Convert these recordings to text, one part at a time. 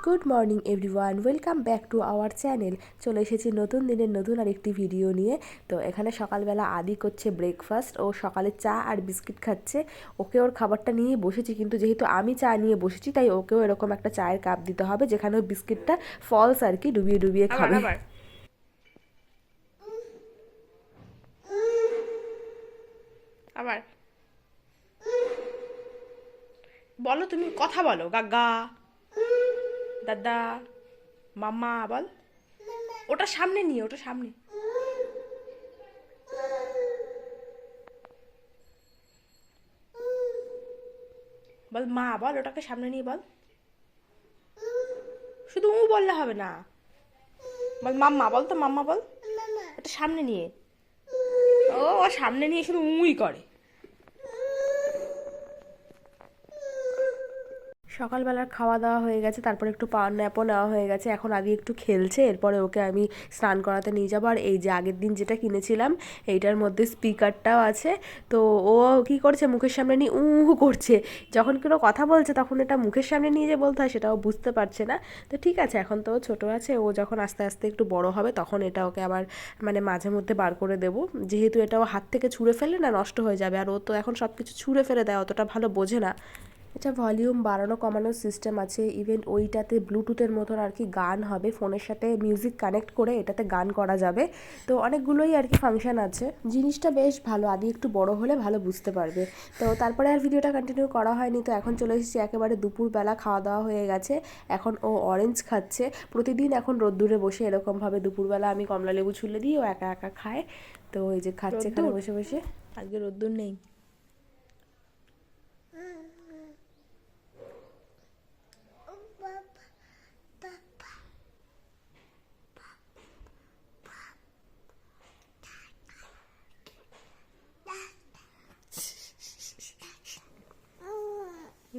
Good morning everyone, welcome back to our channel. চলে এসেছি নতুন দিনের নতুন আরেকটি ভিডিও নিয়ে। তো এখানে সকালবেলা আদি করছে ব্রেকফাস্ট, ও সকালে চা আর বিস্কিট খাচ্ছে। ওকে ওর খাবারটা নিয়ে বসেছি, কিন্তু যেহেতু আমি চা নিয়ে বসেছি তাই ওকেও এরকম একটা চায়ের কাপ দিতে হবে, যেখানে ওই বিস্কিটটা ফলস আর কি ডুবিয়ে ডুবিয়ে খাবে। আবার বলো, তুমি কথা বলো। গাগা, দাদা, মাম্মা বল। ওটা সামনে নিয়ে, ওটা সামনে বল। মা বল, ওটাকে সামনে নিয়ে বল। শুধু ও বললে হবে না, বল মাম্মা বল। তো মাম্মা বল, এটা সামনে নিয়ে। ও সামনে নিয়ে শুধু উই করে। সকালবেলার খাওয়া দাওয়া হয়ে গেছে, তারপর একটু পাওয়ার ন্যাপও নেওয়া হয়ে গেছে। এখন আদি একটু খেলছে, এরপরে ওকে আমি স্নান করাতে নিয়ে যাবো। আর এই যে আগের দিন যেটা কিনেছিলাম এইটার মধ্যে স্পিকারটাও আছে। তো ও কি করছে, মুখের সামনে নিয়ে করছে। যখন কোনো কথা বলছে তখন এটা মুখের সামনে নিয়ে যে বলতে হয় সেটাও বুঝতে পারছে না। তো ঠিক আছে, এখন তো ও ছোটো আছে, ও যখন আস্তে আস্তে একটু বড় হবে তখন এটা ওকে আবার মানে মাঝে মধ্যে বার করে দেবো। যেহেতু এটা ও হাত থেকে ছুঁড়ে ফেলে না, নষ্ট হয়ে যাবে। আর ও তো এখন সব কিছু ছুঁড়ে ফেলে দেয়, অতটা ভালো বোঝে না। এটা ভলিউম বাড়ানো কমানোর সিস্টেম আছে। ইভেন ওইটাতে ব্লুটুথের মতন আর কি গান হবে, ফোনের সাথে মিউজিক কানেক্ট করে এটাতে গান করা যাবে। তো অনেকগুলোই আর কি ফাংশন আছে। জিনিসটা বেশ ভালো, আদি একটু বড় হলে ভালো বুঝতে পারবে। তো তারপরে আর ভিডিওটা কন্টিনিউ করা হয়নি। তো এখন চলে এসেছি একেবারে দুপুরবেলা, খাওয়া দাওয়া হয়ে গেছে। এখন ও অরেঞ্জ খাচ্ছে। প্রতিদিন এখন রোদ্দুরে বসে এরকমভাবে দুপুরবেলা আমি কমলা লেবু ছুলে দিই, ও একা একা খায়। তো এই যে খাচ্ছে এখানে বসে বসে। আজকে রোদ্দুর নেই।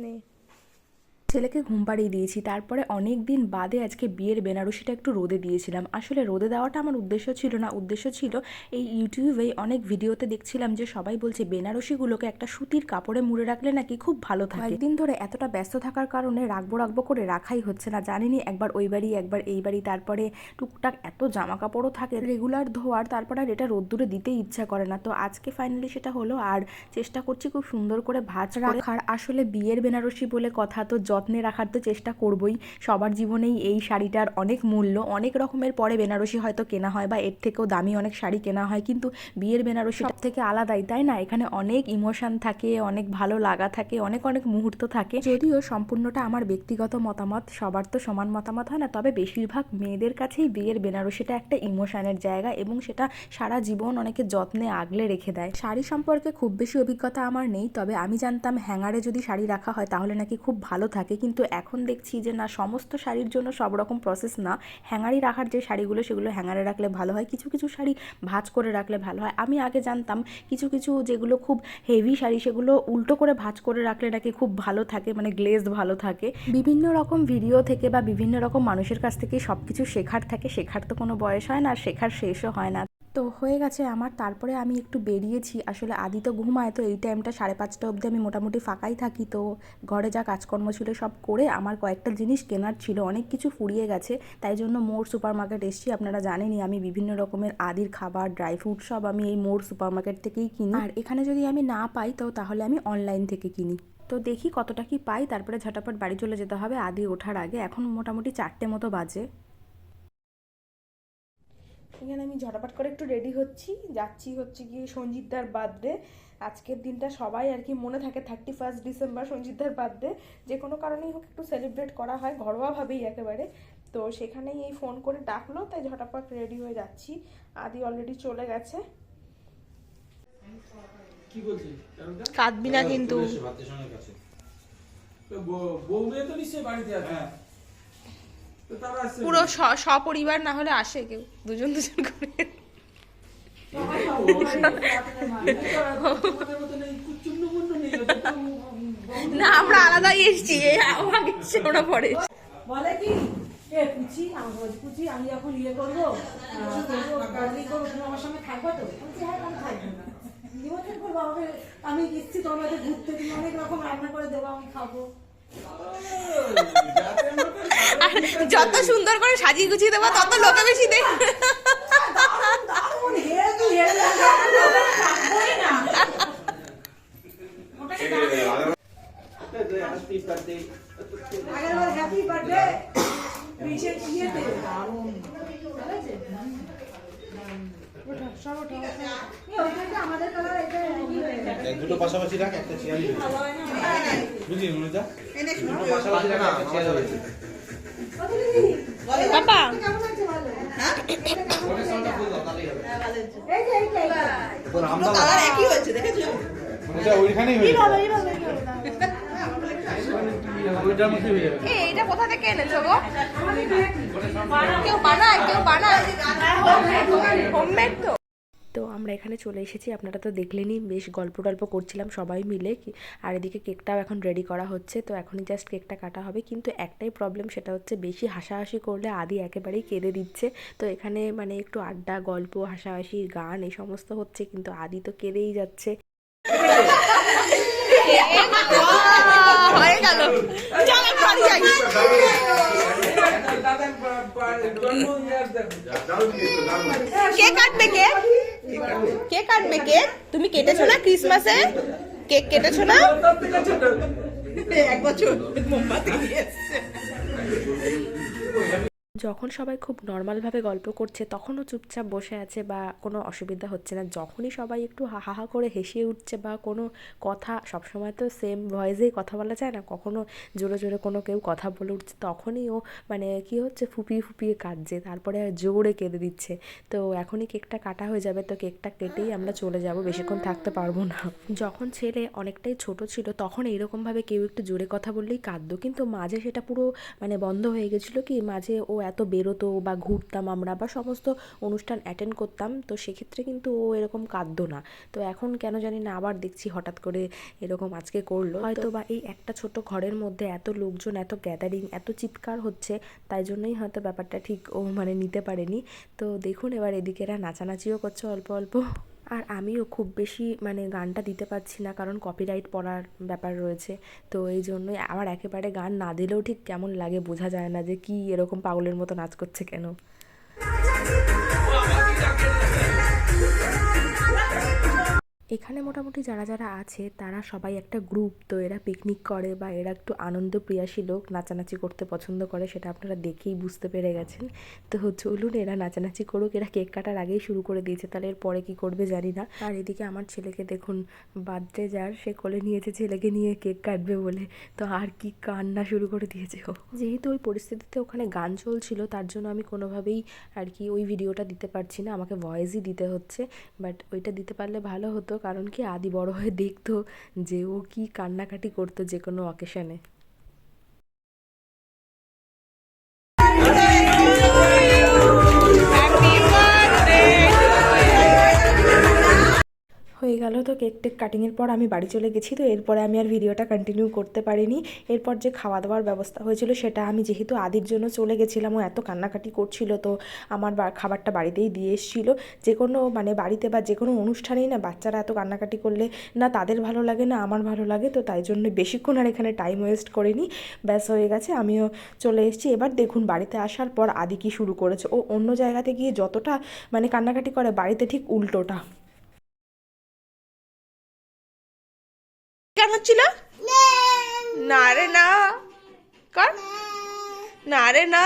নেই। ছেলেকে ঘুম পাড়িয়ে দিয়েছি, তারপরে অনেক দিন বাদে আজকে বিয়ের বেনারসিটা একটু রোদে দিয়েছিলাম। আসলে রোদে দেওয়াটা আমার উদ্দেশ্য ছিল না, উদ্দেশ্য ছিল এই ইউটিউবে অনেক ভিডিওতে দেখছিলাম যে সবাই বলছে বেনারসিগুলোকে একটা সুতির কাপড়ে মুড়ে রাখলে নাকি খুব ভালো থাকে। একদিন ধরে এতটা ব্যস্ত থাকার কারণে রাখবো করে রাখাই হচ্ছে না। জানিনি, একবার ওই বাড়ি একবার এই বাড়ি, তারপরে টুকটাক এত জামা কাপড়ও থাকে রেগুলার ধোয়ার, তারপর আর এটা রোদ্দুরে দিতেই ইচ্ছা করে না। তো আজকে ফাইনালি সেটা হলো। আর চেষ্টা করছি খুব সুন্দর করে ভাঁজ রাখার। আসলে বিয়ের বেনারসি বলে কথা, তো যত্নে রাখার তো চেষ্টা করবই। সবার জীবনেই এই শাড়িটার অনেক মূল্য। অনেক রকমের পরে বেনারসি হয়তো কেনা হয় বা এর থেকেও দামি অনেক শাড়ি কেনা হয়, কিন্তু বিয়ের বেনারসি সব থেকে আলাদাই, তাই না? এখানে অনেক ইমোশন থাকে, অনেক ভালো লাগা থাকে, অনেক অনেক মুহূর্ত থাকে। যদিও সম্পূর্ণটা আমার ব্যক্তিগত মতামত, সবার তো সমান মতামত হয় না, তবে বেশিরভাগ মেয়েদের কাছেই বিয়ের বেনারসিটা একটা ইমোশনের জায়গা, এবং সেটা সারা জীবন অনেকে যত্নে আগলে রেখে দেয়। শাড়ি সম্পর্কে খুব বেশি অভিজ্ঞতা আমার নেই, তবে আমি জানতাম হ্যাঙ্গারে যদি শাড়ি রাখা হয় তাহলে নাকি খুব ভালো থাকে, কিন্তু এখন দেখছি যে না, সমস্ত শাড়ির জন্য সব রকম প্রসেস না। হ্যাঙ্গারি রাখার যে শাড়িগুলো সেগুলো হ্যাঙ্গারে রাখলে ভালো হয়, কিছু কিছু শাড়ি ভাঁজ করে রাখলে ভালো হয়। আমি আগে জানতাম কিছু কিছু যেগুলো খুব হেভি শাড়ি সেগুলো উল্টো করে ভাঁজ করে রাখলে নাকি খুব ভালো থাকে, মানে গ্লেজড ভালো থাকে। বিভিন্ন রকম ভিডিও থেকে বা বিভিন্ন রকম মানুষের কাছ থেকে সব কিছু শেখার থাকে, শেখার তো কোনো বয়স হয় না, আর শেখার শেষও হয় না। তো হয়ে গেছে আমার। তারপরে আমি একটু বেরিয়েছি। আসলে আদি তো ঘুমায়, তো এই টাইমটা 5:30 অবধি আমি মোটামুটি ফাঁকাই থাকি। তো ঘরে যা কাজকর্ম ছিল সব করে আমার কয়েকটা জিনিস কেনার ছিল, অনেক কিছু ফুরিয়ে গেছে, তাই জন্য মোড় সুপার মার্কেট এসেছি। আপনারা জানেনই আমি বিভিন্ন রকমের আদির খাবার, ড্রাই ফ্রুট সব আমি এই মোড় সুপার মার্কেট থেকেই কিনি। আর এখানে যদি আমি না পাই তো তাহলে আমি অনলাইন থেকে কিনি। তো দেখি কতটা কি পাই, তারপরে ঝটাপট বাড়ি চলে যেতে হবে আদি ওঠার আগে। এখন মোটামুটি 4টে মতো বাজে। এখানে আমি ঝটাপট করে একটু রেডি হচ্ছি, যাচ্ছি হচ্ছে গিয়ে সঞ্জিতদার বার্থডে। আজকের দিনটা সবাই আর কি মনে থাকে, 31 ডিসেম্বর সঞ্জিতদার বার্থডে। যে কোনো কারণেই হোক একটু সেলিব্রেট করা হয় ঘরোয়াভাবেই একেবারে। তো সেখানেই এই ফোন করে ডাকলো, তাই ঝটাপট রেডি হয়ে যাচ্ছি। আদি অলরেডি চলে গেছে। কি বলছিস? কাঁদবি না কিন্তু। বউ মেয়ে তো নিশ্চয়ই বাড়িতে আছে। পুরো সপরিবার না হলে আসে কেউ, দুজন দুজন করে। না, আমরা আলাদাই এসেছি, আগে ওরা পরে। বলে কি কুচি কুচি আমি যখন ইয়ে করবো তুমি আমার সঙ্গে থাকবো তো? হ্যাঁ, আমি থাকবো না। জীবন করবো আমাকে আমি গেছি তোমার বাড়িতে ঘুরতে, তুমি অনেক রকম রান্না করে দেবো, আমি খাবো। আর যত সুন্দর করে সাজিয়ে গুছিয়ে দেবো তত লোকে বেশি দেখ। দারুণ, হেভি হেভি রান্না রাখবোই না। ওটাকে আগেরবার হ্যাপি বার্থডে রিসেন্ট ইয়েতে দারুণ আমাদের কালার এটা দুটো পাশাপাশি রাখ, একটা চেয়ার ভালো হয় না। বুঝলি মনুজা? দুটো পাশাপাশি রাখ, একটা চেয়ার হবে। বাবা কেমন লাগছে? ভালো। এই যে তোর আমদা কালার একই হয়েছে দেখেছো? মনুজা ওইখানেই হয়ে যাবে। ওইটার মধ্যে হয়ে যাবে। এইটা কোথা থেকে এনেছো গো? কেউ বানায় হোমমেড তো। তো আমরা এখানে চলে এসেছি, আপনারা তো দেখলেনই, বেশ গল্প টল্প করছিলাম সবাই মিলে আর এদিকে কেকটাও এখন রেডি করা হচ্ছে। তো এখনই জাস্ট কেকটা কাটা হবে, কিন্তু একটাই প্রবলেম, সেটা হচ্ছে বেশি হাসাহাসি করলে আদি একেবারেই কেঁদে দিচ্ছে। তো এখানে মানে একটু আড্ডা, গল্প, হাসাহাসি, গান এই সমস্ত হচ্ছে, কিন্তু আদি তো কেঁদেই যাচ্ছে। হয়ে গেল, চল বাড়ি যাই। কে কাটবে কেক? কে কাটবে কেক? তুমি কেটেছো না ক্রিসমাসে? কেক কেটেছো না? এক বছর মোমবাতি নিয়ে এসছে। যখন সবাই খুব নর্মালভাবে গল্প করছে তখনও চুপচাপ বসে আছে বা কোনো অসুবিধা হচ্ছে না। যখনই সবাই একটু হাহা করে হেসে উঠছে বা কোনো কথা, সবসময় তো সেম ভয়েসেই কথা বলা যায় না, কখনো জোরে জোরে কোনো কেউ কথা বলে উঠছে, তখনই ও মানে কী হচ্ছে ফুপিয়ে ফুপিয়ে কাঁদছে, তারপরে জোরে কেঁদে দিচ্ছে। তো এখনই কেকটা কাটা হয়ে যাবে, তো কেকটা কেটেই আমরা চলে যাব, বেশিক্ষণ থাকতে পারবো না। যখন ছেলে অনেকটাই ছোট ছিল তখন এইরকমভাবে কেউ একটু জোরে কথা বললেই কাঁদতো, কিন্তু মাঝে সেটা পুরো মানে বন্ধ হয়ে গেছিলো। কি মাঝে ও এত বেরোতো বা ঘুরতাম আমরা বা সমস্ত অনুষ্ঠান অ্যাটেন্ড করতাম, তো সেক্ষেত্রে কিন্তু ও এরকম কাঁদতো না। তো এখন কেন জানি না আবার দেখছি হঠাৎ করে এরকম আজকে করলো, হয়তো বা এই একটা ছোট ঘরের মধ্যে এত লোকজন, এত গ্যাদারিং, এত চিৎকার হচ্ছে, তাই জন্যই হয়তো ব্যাপারটা ঠিক ও মানে নিতে পারেনি। তো দেখুন এবার এদিকে এরা নাচানাচিও করছে অল্প অল্প, আর আমিও খুব বেশি মানে গানটা দিতে পারছি না, কারণ কপিরাইট পড়ার ব্যাপার রয়েছে। তো এই জন্যই আবার একেবারে গান না দিলেও ঠিক কেমন লাগে, বোঝা যায় না যে কি এরকম পাগলের মতো নাচ করছে কেন। এখানে মোটামুটি যারা যারা আছে তারা সবাই একটা গ্রুপ, তো এরা পিকনিক করে বা এরা একটু আনন্দপ্রিয়াসী লোক, নাচানাচি করতে পছন্দ করে, সেটা আপনারা দেখেই বুঝতে পেরে গেছেন। তো চলুন এরা নাচানাচি করুক, এরা কেক কাটার আগেই শুরু করে দিয়েছে, তাহলে এর পরে কী করবে জানি না। আর এদিকে আমার ছেলেকে দেখুন, বার্থডে যার সে কোলে নিয়েছে ছেলেকে নিয়ে কেক কাটবে বলে, তো আর কি কান্না শুরু করে দিয়েছে ও। যেহেতু ওই পরিস্থিতিতে ওখানে গান চলছিল তার জন্য আমি কোনোভাবেই আর কি ওই ভিডিওটা দিতে পারছি না, আমাকে ভয়েসই দিতে হচ্ছে। বাট ওইটা দিতে পারলে ভালো হতো, কারণ কি আদি বড় হয়ে দেখতো যে ও কি কান্নাকাটি করতো যে কোনো অকেশনে। হয়ে গেল। তো কেক টেক কাটিংয়ের পর আমি বাড়ি চলে গেছি। তো এরপরে আমি আর ভিডিওটা কন্টিনিউ করতে পারিনি। এরপর যে খাওয়া দাওয়ার ব্যবস্থা হয়েছিল সেটা আমি যেহেতু আদির জন্য চলে গেছিলাম, ও এত কান্নাকাটি করছিল, তো আমার খাবারটা বাড়িতেই দিয়ে এসেছিলো। যে কোনো মানে বাড়িতে বা যে কোনো অনুষ্ঠানেই না বাচ্চারা এত কান্নাকাটি করলে না তাদের ভালো লাগে না আমার ভালো লাগে, তো তাই জন্য বেশিক্ষণ আর এখানে টাইম ওয়েস্ট করিনি, ব্যাস হয়ে গেছে, আমিও চলে এসেছি। এবার দেখুন বাড়িতে আসার পর আদি কি শুরু করেছে, ও অন্য জায়গাতে গিয়ে যতটা মানে কান্নাকাটি করে বাড়িতে ঠিক উল্টোটা। কেমন ছিল? না রে না, কর না রে না।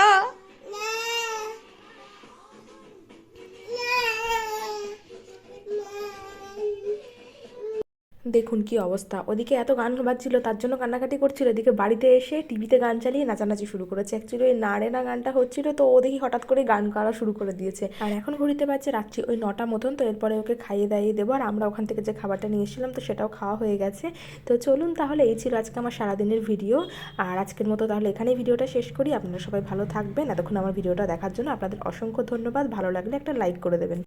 দেখুন কি অবস্থা, ওদিকে এত গান বাজছিল তার জন্য কান্নাকাটি করছিল, এদিকে বাড়িতে এসে টিভিতে গান চালিয়ে নাচানাচি শুরু করেছে। অ্যাকচুয়ালি ওই না রে না গানটা হচ্ছিল, তো ও দেখি হঠাৎ করে গান করা শুরু করে দিয়েছে। আর এখন ঘড়িতে বাজছে রাত্রি ওই 9টা মতন, তো এরপরে ওকে খাইয়ে দাইয়ে দেবো। আর আমরা ওখান থেকে যে খাবারটা নিয়ে এসেছিলাম তো সেটাও খাওয়া হয়ে গেছে। তো চলুন তাহলে এই ছিল আজকে আমার সারাদিনের ভিডিও, আর আজকের মতো তাহলে এখানেই ভিডিওটা শেষ করি। আপনারা সবাই ভালো থাকবেন, এতক্ষণ আমার ভিডিওটা দেখার জন্য আপনাদের অসংখ্য ধন্যবাদ। ভালো লাগলে একটা লাইক করে দেবেন।